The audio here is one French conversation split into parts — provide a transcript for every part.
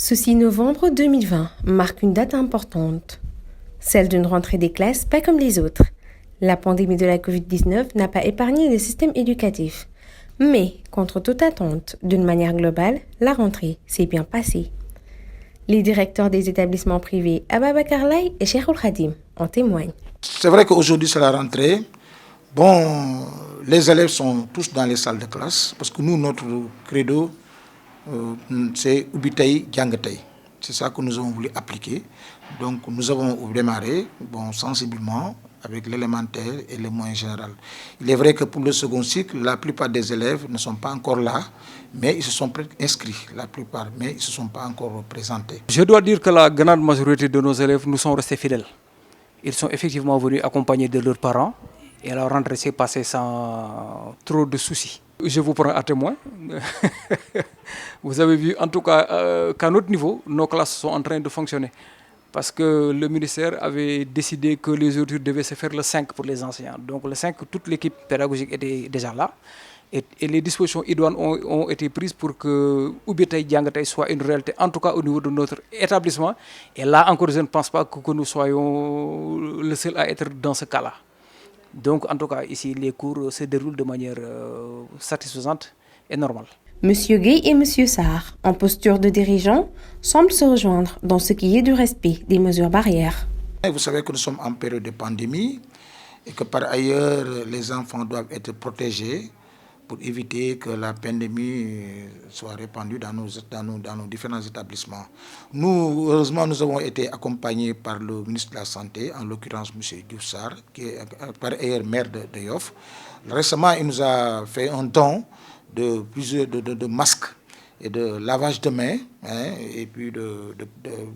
Ce 6 novembre 2020 marque une date importante, celle d'une rentrée des classes pas comme les autres. La pandémie de la Covid-19 n'a pas épargné le système éducatif. Mais, contre toute attente, d'une manière globale, la rentrée s'est bien passée. Les directeurs des établissements privés Ababacar Laye et Cheikhoul Khadim en témoignent. C'est vrai qu'aujourd'hui c'est la rentrée. Bon, les élèves sont tous dans les salles de classe parce que nous, notre credo, c'est Ubitei Djangatei. C'est ça que nous avons voulu appliquer. Donc nous avons démarré sensiblement avec l'élémentaire et le moyen général. Il est vrai que pour le second cycle, la plupart des élèves ne sont pas encore là, mais ils se sont inscrits, la plupart, mais ils ne se sont pas encore présentés. Je dois dire que la grande majorité de nos élèves nous sont restés fidèles. Ils sont effectivement venus accompagnés de leurs parents et la rentrée s'est passée sans trop de soucis. Je vous prends à témoin. Vous avez vu en tout cas qu'à notre niveau, nos classes sont en train de fonctionner. Parce que le ministère avait décidé que les ouvertures devaient se faire le 5 pour les enseignants. Donc le 5, toute l'équipe pédagogique était déjà là. Et les dispositions idoines ont été prises pour que Ubitei Djangatei soit une réalité, en tout cas au niveau de notre établissement. Et là encore, je ne pense pas que nous soyons le seul à être dans ce cas-là. Donc en tout cas, ici, les cours se déroulent de manière satisfaisante et normale. Monsieur Gueye et Monsieur Sarr, en posture de dirigeants, semblent se rejoindre dans ce qui est du respect des mesures barrières. Vous savez que nous sommes en période de pandémie et que par ailleurs, les enfants doivent être protégés pour éviter que la pandémie soit répandue dans nos différents établissements. Nous, heureusement, nous avons été accompagnés par le ministre de la Santé, en l'occurrence M. Diouf Sarr, qui est par ailleurs maire de Yoff. Récemment, il nous a fait un don de plusieurs de masques et de lavage de mains, et puis de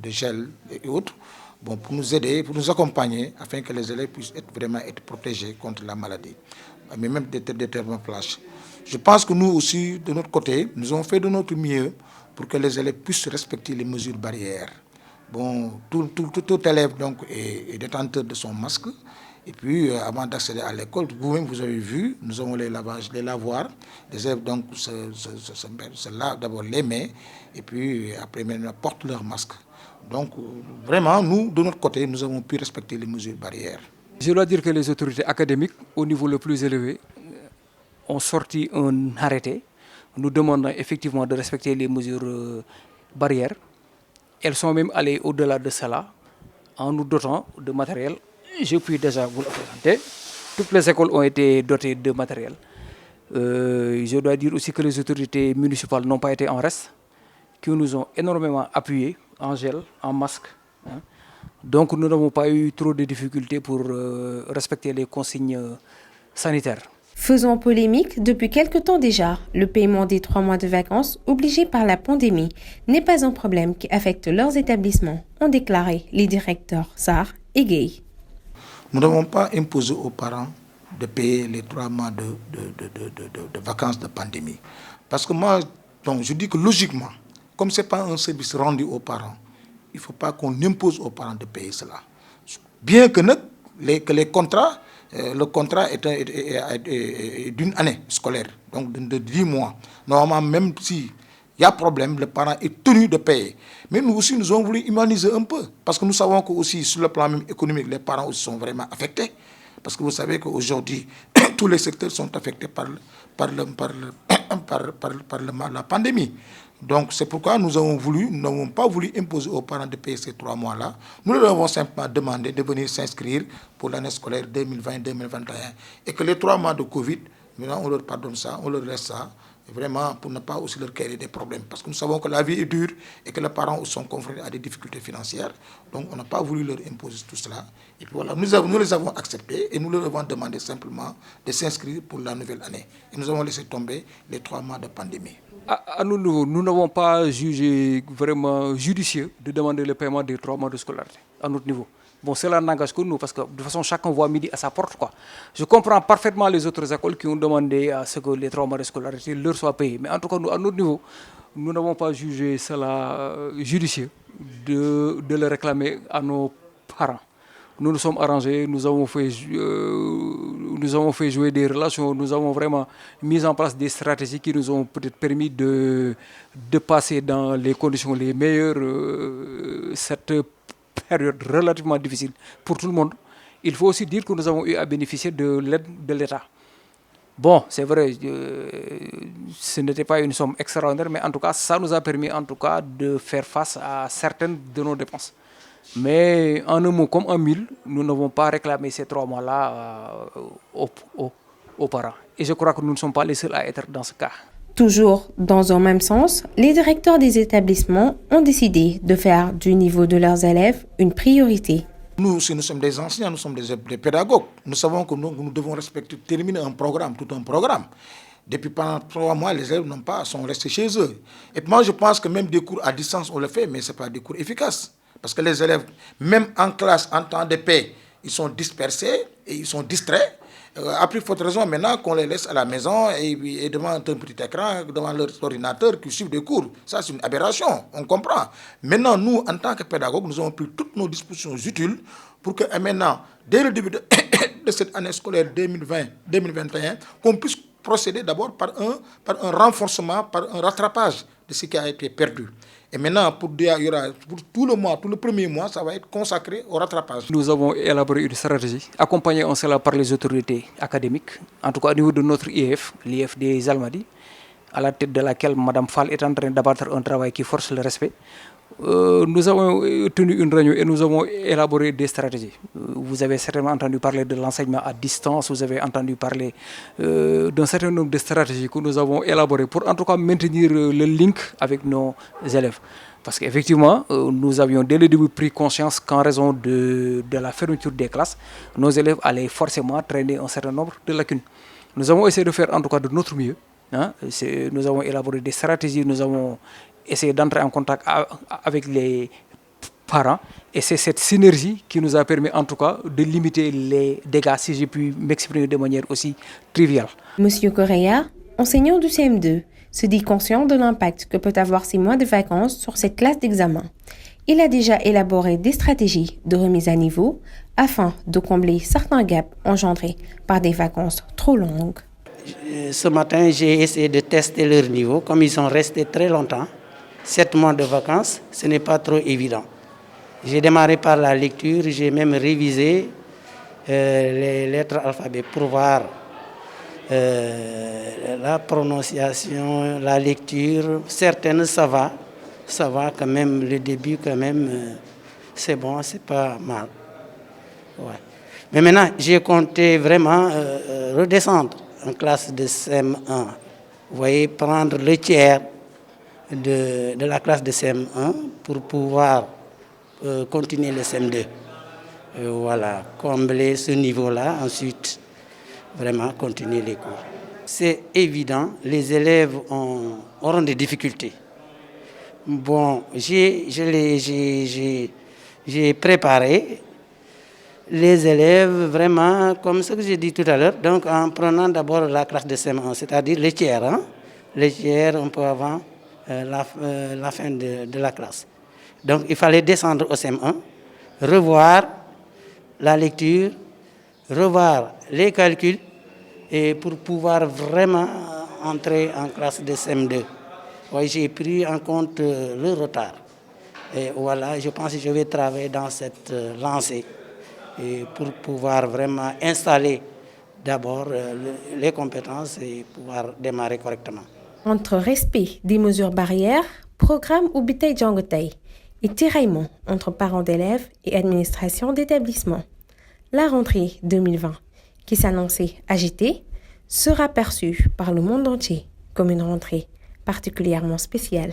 gel et autres, pour nous aider, pour nous accompagner, afin que les élèves puissent vraiment être protégés contre la maladie, mais même des thermoflash. Je pense que nous aussi, de notre côté, nous avons fait de notre mieux pour que les élèves puissent respecter les mesures barrières. Tout élève donc est détenteur de son masque. Et puis, avant d'accéder à l'école, vous-même, vous avez vu, nous avons les lavoirs. Les élèves donc se lavent d'abord les mains et puis après maintenant portent leur masque. Donc, vraiment, nous, de notre côté, nous avons pu respecter les mesures barrières. Je dois dire que les autorités académiques, au niveau le plus élevé, ont sorti un arrêté. Nous demandons effectivement de respecter les mesures barrières. Elles sont même allées au-delà de cela, en nous dotant de matériel. Je puis déjà vous le présenter. Toutes les écoles ont été dotées de matériel. Je dois dire aussi que les autorités municipales n'ont pas été en reste, qui nous ont énormément appuyés en gel, en masque. Donc nous n'avons pas eu trop de difficultés pour respecter les consignes sanitaires. Faisant polémique, depuis quelque temps déjà, le paiement des 3 mois de vacances obligés par la pandémie n'est pas un problème qui affecte leurs établissements, ont déclaré les directeurs Sarr et Gueye. Nous n'avons pas imposé aux parents de payer les 3 mois de vacances de pandémie. Parce que moi, je dis que logiquement, comme ce n'est pas un service rendu aux parents, il ne faut pas qu'on impose aux parents de payer cela. Bien que les contrats, le contrat est d'une année scolaire, donc de 10 mois. Normalement, même s'il y a problème, le parent est tenu de payer. Mais nous aussi, nous avons voulu humaniser un peu. Parce que nous savons que aussi, sur le plan même économique, les parents aussi sont vraiment affectés. Parce que vous savez qu'aujourd'hui, tous les secteurs sont affectés par la pandémie. Donc c'est pourquoi nous n'avons pas voulu imposer aux parents de payer ces 3 mois-là. Nous leur avons simplement demandé de venir s'inscrire pour l'année scolaire 2020-2021. Et que les 3 mois de Covid, maintenant on leur pardonne ça, on leur laisse ça, vraiment pour ne pas aussi leur créer des problèmes. Parce que nous savons que la vie est dure et que les parents sont confrontés à des difficultés financières. Donc on n'a pas voulu leur imposer tout cela. Et puis voilà, nous les avons acceptés et nous leur avons demandé simplement de s'inscrire pour la nouvelle année. Et nous avons laissé tomber les 3 mois de pandémie. À nous n'avons pas jugé vraiment judicieux de demander le paiement des 3 mois de scolarité à notre niveau. Bon, cela n'engage que nous, parce que de toute façon, chacun voit midi à sa porte, quoi. Je comprends parfaitement les autres écoles qui ont demandé à ce que les 3 mois de scolarité leur soient payés. Mais en tout cas, nous, à notre niveau, nous n'avons pas jugé cela judicieux de le réclamer à nos parents. nous nous sommes arrangés, nous avons fait jouer des relations, nous avons vraiment mis en place des stratégies qui nous ont peut-être permis de passer dans les conditions les meilleures cette période relativement difficile pour tout le monde. Il faut aussi dire que nous avons eu à bénéficier de l'aide de l'État. Bon, c'est vrai, ce n'était pas une somme extraordinaire, mais en tout cas, ça nous a permis en tout cas de faire face à certaines de nos dépenses. Mais en un mot comme en mille, nous n'avons pas réclamé ces 3 mois-là aux parents. Et je crois que nous ne sommes pas les seuls à être dans ce cas. Toujours dans un même sens, les directeurs des établissements ont décidé de faire du niveau de leurs élèves une priorité. Nous, si nous sommes des enseignants, nous sommes des pédagogues. Nous savons que nous devons terminer un programme, tout un programme. Depuis pendant 3 mois, les élèves sont restés chez eux. Et moi, je pense que même des cours à distance, on le fait, mais ce n'est pas des cours efficaces. Parce que les élèves, même en classe, en temps de paix, ils sont dispersés et ils sont distraits. À plus forte raison, maintenant qu'on les laisse à la maison et devant un petit écran, devant leur ordinateur qui suivent des cours. Ça, c'est une aberration, on comprend. Maintenant, nous, en tant que pédagogues, nous avons pris toutes nos dispositions utiles pour que maintenant, dès le début de cette année scolaire 2020-2021, qu'on puisse procéder d'abord par un renforcement, par un rattrapage de ce qui a été perdu. Et maintenant, pour tout le mois, tout le premier mois, ça va être consacré au rattrapage. Nous avons élaboré une stratégie, accompagnée en cela par les autorités académiques, en tout cas au niveau de notre IEF, l'IEF des Almadies, à la tête de laquelle Mme Fall est en train d'abattre un travail qui force le respect. Nous avons tenu une réunion et nous avons élaboré des stratégies. Vous avez certainement entendu parler de l'enseignement à distance, vous avez entendu parler d'un certain nombre de stratégies que nous avons élaborées pour en tout cas maintenir le link avec nos élèves. Parce qu'effectivement, nous avions dès le début pris conscience qu'en raison de la fermeture des classes, nos élèves allaient forcément traîner un certain nombre de lacunes. Nous avons essayé de faire en tout cas de notre mieux. Nous avons élaboré des stratégies, nous avons essayé d'entrer en contact avec les parents. Et c'est cette synergie qui nous a permis en tout cas de limiter les dégâts, si j'ai pu m'exprimer de manière aussi triviale. Monsieur Correa, enseignant du CM2, se dit conscient de l'impact que peut avoir 6 mois de vacances sur cette classe d'examen. Il a déjà élaboré des stratégies de remise à niveau afin de combler certains gaps engendrés par des vacances trop longues. Ce matin, j'ai essayé de tester leur niveau. Comme ils sont restés très longtemps, 7 mois de vacances, ce n'est pas trop évident. J'ai démarré par la lecture, j'ai même révisé les lettres alphabet pour voir la prononciation, la lecture. Certaines, ça va quand même, le début quand même, c'est bon, c'est pas mal. Ouais. Mais maintenant, j'ai compté vraiment redescendre en classe de CM1. Vous voyez, prendre le tiers de la classe de CM1 pour pouvoir continuer le CM2. Voilà, combler ce niveau-là, ensuite vraiment continuer les cours. C'est évident, les élèves auront des difficultés. Bon, j'ai préparé les élèves vraiment comme ce que j'ai dit tout à l'heure, donc en prenant d'abord la classe de CM1, c'est-à-dire les tiers. Les tiers un peu avant la fin de la classe. Donc il fallait descendre au CM1, revoir la lecture, revoir les calculs et pour pouvoir vraiment entrer en classe de CM2. Oui, j'ai pris en compte le retard. Et voilà, je pense que je vais travailler dans cette lancée et pour pouvoir vraiment installer d'abord les compétences et pouvoir démarrer correctement. Entre respect des mesures barrières, programme Ubitei Djangotei et tiraillement entre parents d'élèves et administration d'établissement, la rentrée 2020, qui s'annonçait agitée, sera perçue par le monde entier comme une rentrée particulièrement spéciale.